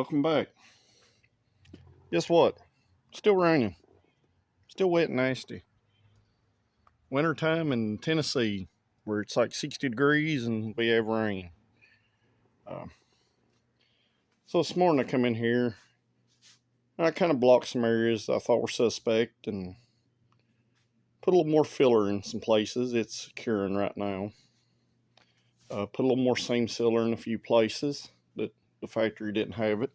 welcome back. Guess what? Still raining. Still wet and nasty. Wintertime in Tennessee, where it's like 60 degrees and we have rain. So this morning I come in here and I kind of blocked some areas I thought were suspect and put a little more filler in some places. It's curing right now. Put a little more seam sealer in a few places that the factory didn't have it.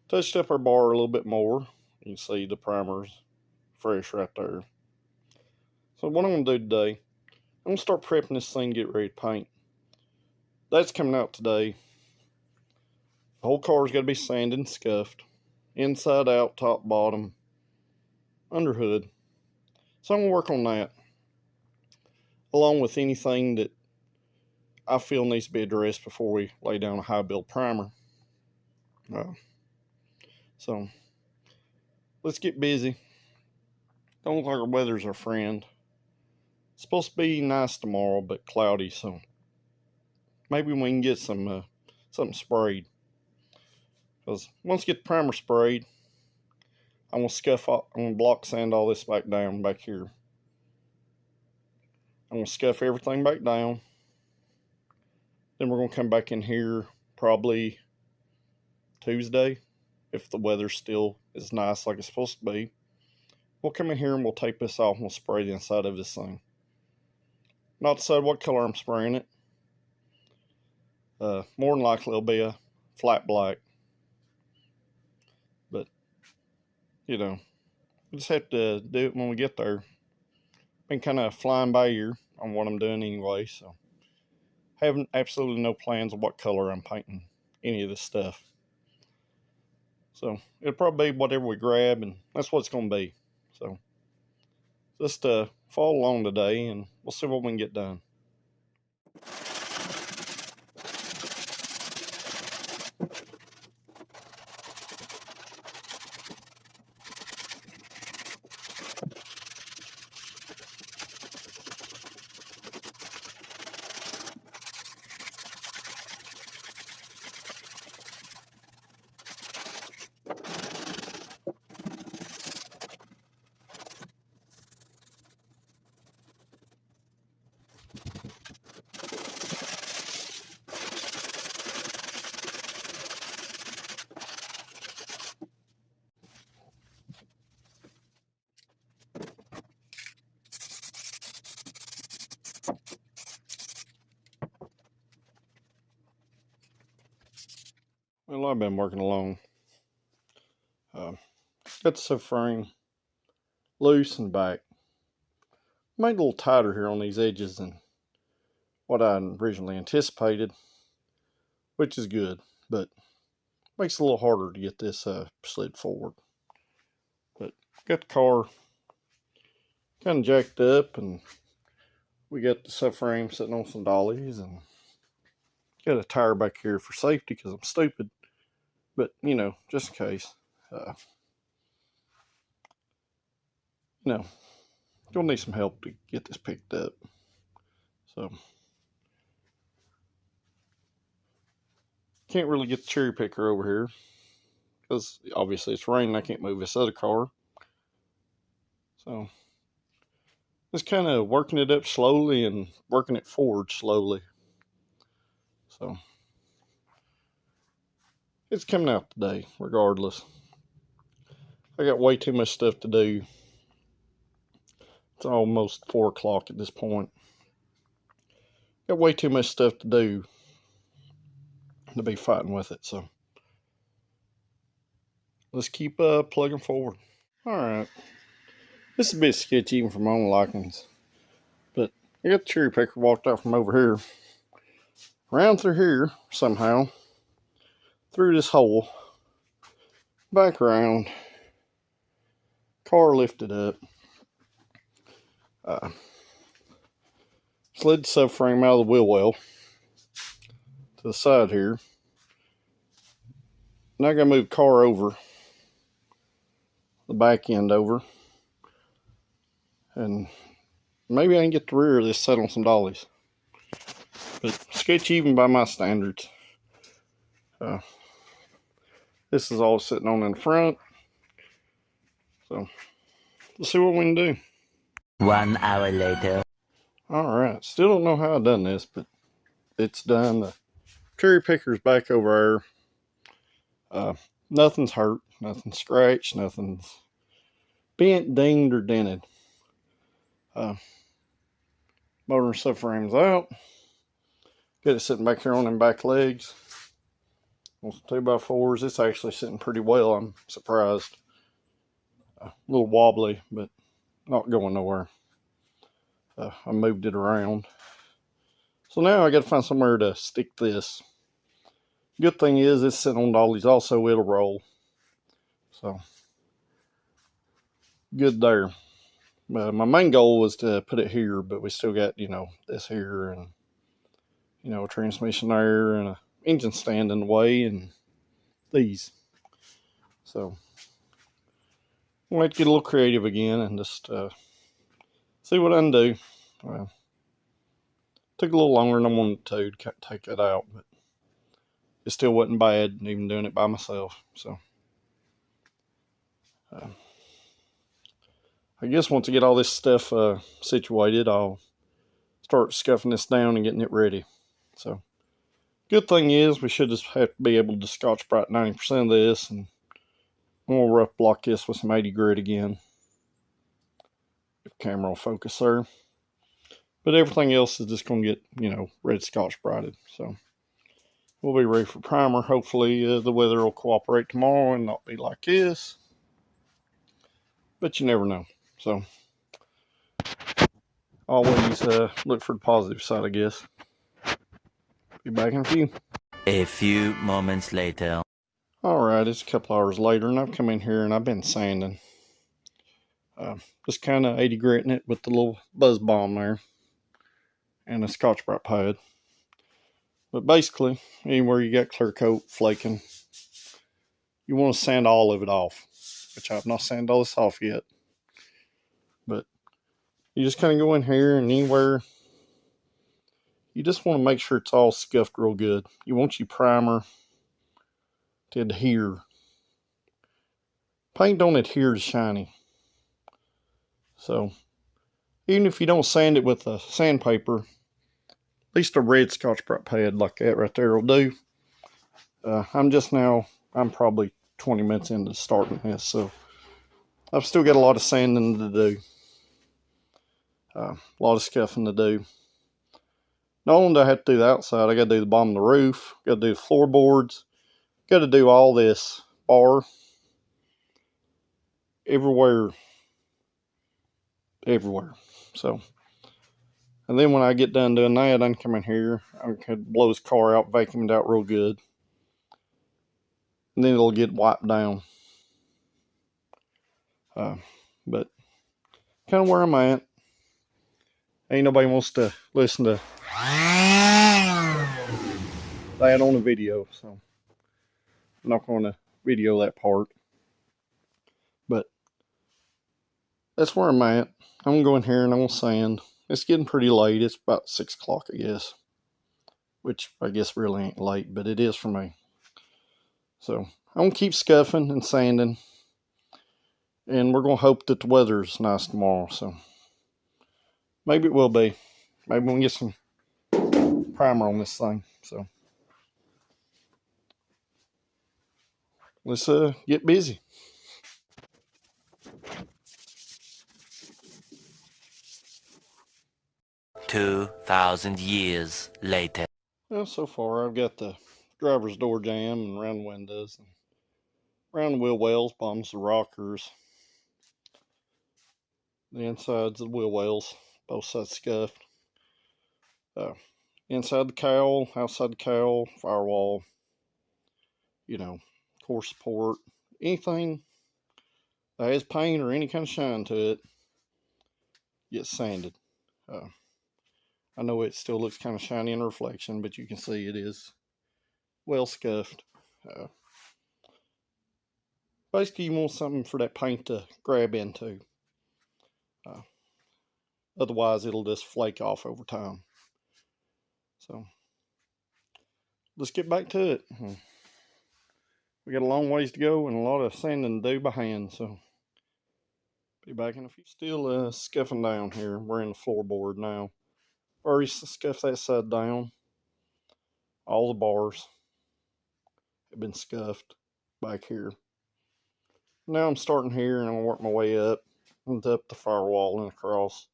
Touched up our bar a little bit more. You can see the primer's fresh right there. So what I'm going to do today, I'm going to start prepping this thing, get ready to paint. That's coming out today. The whole car's got to be sanded and scuffed. Inside out, top, bottom, under hood. So I'm going to work on that. Along with anything that I feel needs to be addressed before we lay down a high build primer. So let's get busy. Don't look like our weather's our friend. It's supposed to be nice tomorrow, but cloudy, so maybe we can get some something sprayed. Because once you get the primer sprayed, I'm going to scuff up, I'm going to block sand all this back down back here. I'm going to scuff everything back down. Then we're going to come back in here probably Tuesday, if the weather still is nice like it's supposed to be. We'll come in here and we'll tape this off and we'll spray the inside of this thing. Not decide what color I'm spraying it. More than likely it'll be a flat black. But, you know, we just have to do it when we get there. Been kind of flying by ear on what I'm doing anyway, so having absolutely no plans of what color I'm painting any of this stuff. So it'll probably be whatever we grab, and that's what it's going to be. So just follow along today, and we'll see what we can get done. Well, I've been working along. Got the subframe loose and back. Made it a little tighter here on these edges than what I originally anticipated, which is good, but makes it a little harder to get this slid forward. But got the car kind of jacked up, and we got the subframe sitting on some dollies, and got a tire back here for safety because I'm stupid. But, you know, just in case. You know, you'll need some help to get this picked up. So, can't really get the cherry picker over here because obviously it's raining. I can't move this other car. So, just kind of working it up slowly and working it forward slowly. So, it's coming out today, regardless. I got way too much stuff to do. It's almost 4 o'clock at this point. Got way too much stuff to do to be fighting with it, so let's keep plugging forward. Alright. This is a bit sketchy even for my own likings. But I got the cherry picker walked out from over here. Around through here, somehow. Through this hole. Back around. Car lifted up. Slid the subframe out of the wheel well to the side here. Now I gotta move the car over, the back end over, and maybe I can get the rear of this set on some dollies. But sketchy even by my standards. Uh, this is all sitting on in the front. So let's see what we can do. 1 hour later. Alright, still don't know how I done this, but it's done. The cherry picker's back over there. Nothing's hurt, nothing's scratched, nothing's bent, dinged, or dented. Motor and subframe's out. Got it sitting back here on them back legs. On some 2x4s. It's actually sitting pretty well. I'm surprised. A little wobbly, but not going nowhere. I moved it around. So now I got to find somewhere to stick this. Good thing is it's sitting on dollies also. It'll roll. So good there. My main goal was to put it here, but we still got, this here and, a transmission there and a engine stand in the way and these. So we'll have to get a little creative again and just see what I can do. Well, took a little longer than I wanted to take it out, but it still wasn't bad, even doing it by myself. So I guess once I get all this stuff situated, I'll start scuffing this down and getting it ready. So good thing is we should just have to be able to Scotch-Brite 90% of this, and I'm going to rough block this with some 80 grit again. If camera will focus there. But everything else is just going to get, red Scotch-Brited. So we'll be ready for primer. Hopefully the weather will cooperate tomorrow and not be like this. But you never know. So always look for the positive side, I guess. Be back in a few. A few moments later. Alright, it's a couple hours later, and I've come in here and I've been sanding. Just kind of 80 gritting it with the little buzz bomb there. And a Scotch-Brite pad. But basically, anywhere you got clear coat flaking, you want to sand all of it off. Which I've not sanded all this off yet. But you just kind of go in here and anywhere, you just want to make sure it's all scuffed real good. You want your primer to adhere. Paint don't adhere to shiny. So, even if you don't sand it with a sandpaper, at least a red Scotch-Brite pad like that right there will do. I'm probably 20 minutes into starting this, so I've still got a lot of sanding to do. A lot of scuffing to do. Not only do I have to do the outside, I got to do the bottom of the roof, got to do the floorboards, got to do all this bar, everywhere. So, and then when I get done doing that, I can come in here, I can blow his car out, vacuum it out real good, and then it'll get wiped down. But kind of where I'm at. Ain't nobody wants to listen to that on the video, so I'm not going to video that part. But that's where I'm at. I'm going to go in here and I'm going to sand. It's getting pretty late. It's about 6 o'clock, I guess. Which I guess really ain't late, but it is for me. So I'm going to keep scuffing and sanding. And we're going to hope that the weather's nice tomorrow. So maybe it will be. Maybe we'll get some primer on this thing. So let's get busy. $2,000 years later. Well, so far I've got the driver's door jamb and round the windows, and around the wheel wells, bottoms of the rockers, the insides of the wheel wells, both sides scuffed. Inside the cowl, outside the cowl, firewall, core support, anything that has paint or any kind of shine to it gets sanded. I know it still looks kind of shiny in reflection, but you can see it is well scuffed. Basically, you want something for that paint to grab into. Otherwise, it'll just flake off over time. So, let's get back to it. We got a long ways to go and a lot of sanding to do by hand, so be back in a few. Still scuffing down here. We're in the floorboard now. Already scuffed that side down. All the bars have been scuffed back here. Now I'm starting here and I'm gonna work my way up and up the firewall and across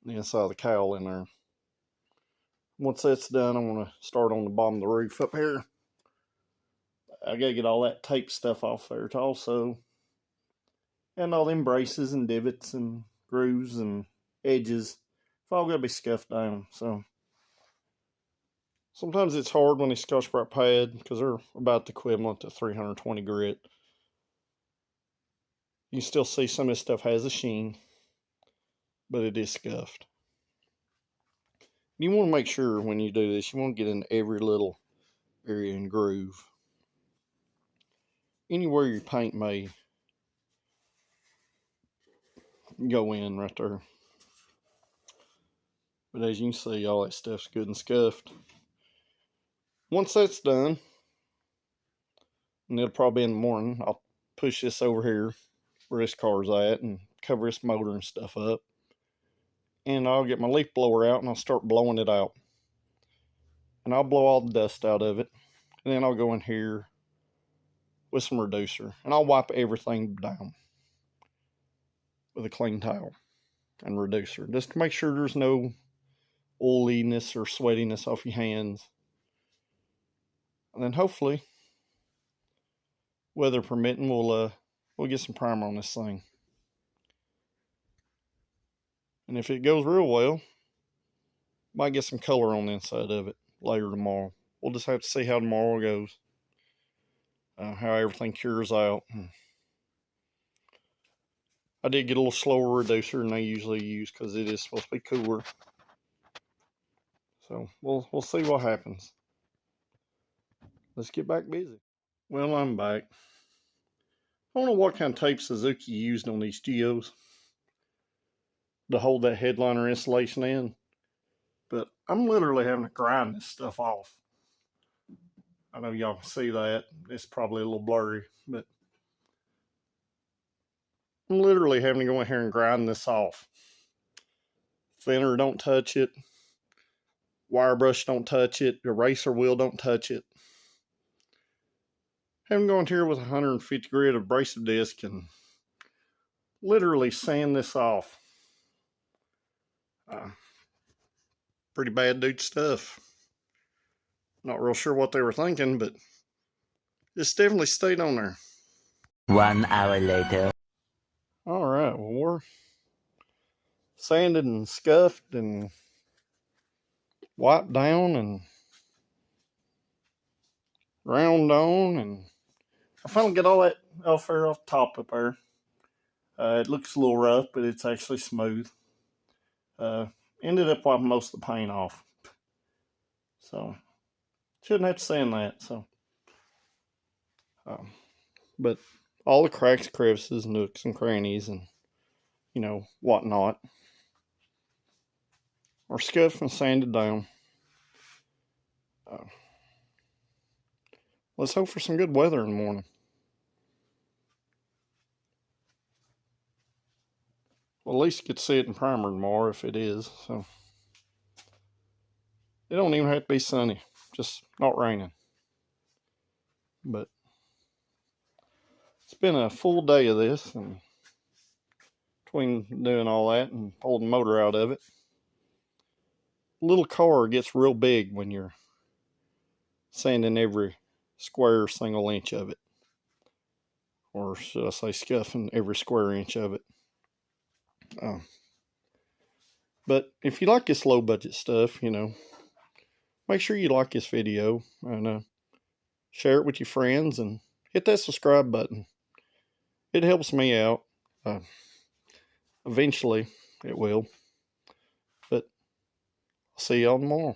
the inside of the cowl in there. Once that's done, I'm gonna start on the bottom of the roof up here. I gotta get all that tape stuff off there also. And all them braces and divots and grooves and edges. It's all gotta be scuffed down. So sometimes it's hard when it's Scotch-Brite pad because they're about the equivalent to 320 grit. You can still see some of this stuff has a sheen, but it is scuffed. You want to make sure when you do this, you want to get in every little area and groove. Anywhere your paint may go in right there. But as you can see, all that stuff's good and scuffed. Once that's done, and it'll probably be in the morning, I'll push this over here where this car's at and cover this motor and stuff up. And I'll get my leaf blower out and I'll start blowing it out. And I'll blow all the dust out of it. And then I'll go in here with some reducer. And I'll wipe everything down with a clean towel and reducer. Just to make sure there's no oiliness or sweatiness off your hands. And then hopefully, weather permitting, we'll get some primer on this thing. And if it goes real well, might get some color on the inside of it later tomorrow. We'll just have to see how tomorrow goes. How everything cures out. I did get a little slower reducer than I usually use because it is supposed to be cooler. So we'll see what happens. Let's get back busy. Well, I'm back. I don't know what kind of tape Suzuki used on these Geos to hold that headliner insulation in, but I'm literally having to grind this stuff off. I know y'all can see that. It's probably a little blurry, but I'm literally having to go in here and grind this off. Thinner don't touch it. Wire brush don't touch it. Eraser wheel don't touch it. Having gone here with 150 grit abrasive disc and literally sand this off. Pretty bad dude stuff. Not real sure what they were thinking, but it's definitely stayed on there. 1 hour later. Alright, well, we're sanded and scuffed and wiped down and ground on, and I finally got all that off the top up there. It looks a little rough, but it's actually smooth. Ended up wiping most of the paint off. So, shouldn't have to sand that, so. But all the cracks, crevices, nooks, and crannies, and, you know, whatnot, are scuffed and sanded down. Let's hope for some good weather in the morning. Well, at least you get to see it in primer tomorrow if it is. So it don't even have to be sunny, just not raining. But it's been a full day of this, and between doing all that and pulling the motor out of it, little car gets real big when you're sanding every square single inch of it, or should I say scuffing every square inch of it. But if you like this low budget stuff, you know, make sure you like this video and share it with your friends and hit that subscribe button. It helps me out. Eventually it will. But I'll see y'all tomorrow.